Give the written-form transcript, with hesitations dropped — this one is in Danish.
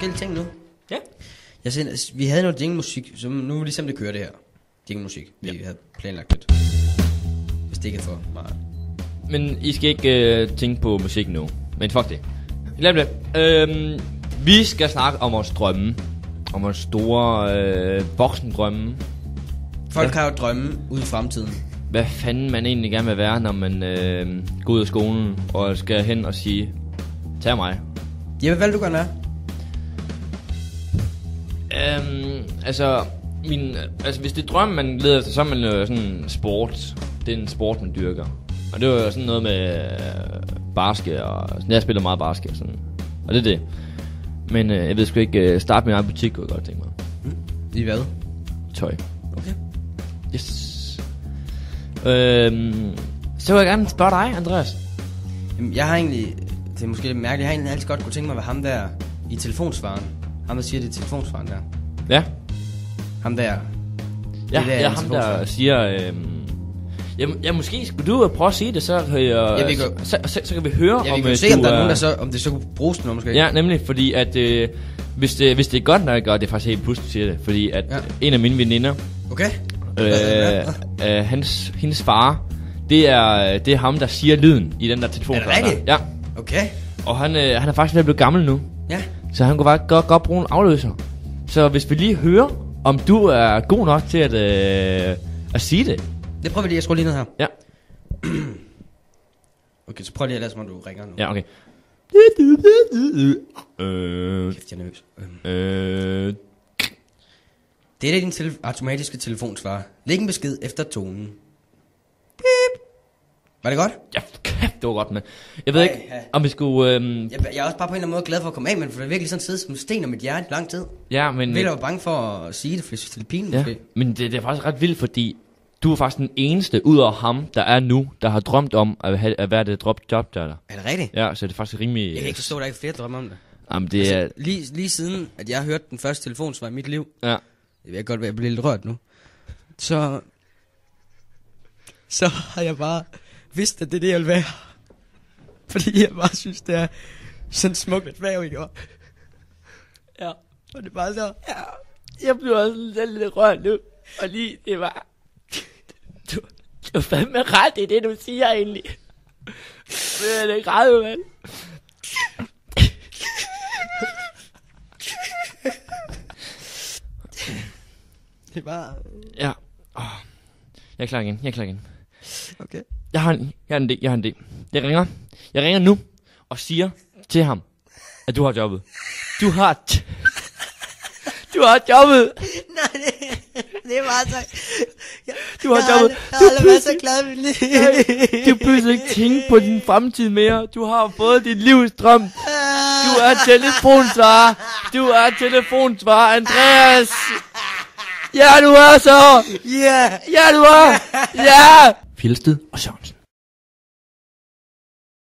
forskellige ting nu. Ja. Vi havde noget jinglemusik, så nu er det ligesom det kører det her. Jinglemusik, vi havde planlagt lidt. Hvis det ikke er for meget. Men I skal ikke tænke på musik nu. Men fuck det. Lad det. Vi skal snakke om vores drømme. Om vores store voksendrømme. Folk har jo drømme ude i fremtiden. Hvad fanden man egentlig gerne vil være, når man går ud af skolen og skal hen og sige, tag mig. Ja, hvad vil du gerne være? Hvis det er drøm, man leder efter, så er man jo sådan en sport. Det er en sport, man dyrker. Og det var jo sådan noget med basket, og sådan, jeg spiller meget basket og sådan. Og det er det. Men jeg ved sgu ikke, starte min egen butik, kunne jeg godt tænke mig. I hvad? Tøj. Okay. Yes. Så vil jeg gerne spørge dig, Andreas. Jamen, jeg har egentlig, det er måske lidt mærkeligt, jeg har egentlig altid godt kunne tænke mig at være ham der i telefonsvaren. Ham der siger det i telefonsvaren der. Ja. Ham der. Ja, ham der siger... Ja, måske skulle du prøve at sige det, så kan vi høre, ja, om vi kan se, om der er nogen, der så, om det så kunne bruges til noget, måske. Ja, nemlig, fordi at hvis det er godt nok, og det er faktisk helt pludselig siger det, fordi at en af mine veninder, okay. hendes far, det er ham, der siger lyden i den der telefon. Er det rigtigt? Ja. Okay. Og han er faktisk blevet gammel nu. Ja. Så han kunne faktisk godt bruge en afløser. Så hvis vi lige hører, om du er god nok til at sige det. Det prøver vi lige at skrue lige ned her. Ja. Okay, så prøv lige at lade som om du ringer nu. Ja, okay. Kæft, jeg er nervøs. Det er din automatiske telefonsvarer. Læg en besked efter tonen. Beep. Var det godt? Ja, kæft, det var godt, men jeg ved ikke, om vi skulle... Jeg er også bare på en eller anden måde glad for at komme af med det, for det er virkelig sådan sidde som sten om mit hjerte lang tid. Ja, men... Jeg var bange for at sige det, for jeg synes, det er pinligt måske. Men det er faktisk ret vildt, fordi du er faktisk den eneste ud af ham, der er nu, der har drømt om at være det job der. Er det rigtigt? Ja, så det er faktisk rimelig... Jeg kan ikke forstå, at der ikke er flere drømme om det. Jamen, det er... Lige siden, at jeg har hørt den første telefonsvar i mit liv, ja. Det vil godt være, at jeg bliver lidt rørt nu. Så har jeg bare vidst, at det er det, jeg vil være. Fordi jeg bare synes, det er sådan smukt et værv, ikke? Ja, og det er bare så... Ja, jeg bliver også lidt rørt nu. Og lige, det var... Du er fandme ret i det, du siger egentlig. Men det er græd, mand. Det er bare... Ja. Jeg er klar igen. Okay. Jeg har en idé. Jeg ringer nu og siger til ham, at du har jobbet. Du har jobbet. Nej, det er bare så... Du har jobbet. Jeg har aldrig været så glad ved livet. Du behøver ikke tænke på din fremtid mere. Du har fået dit livs drøm. Du er telefonsvarer, Andreas. Ja, du er så. Yeah. Ja, du er. Ja. Fjeldsted og Sørensen.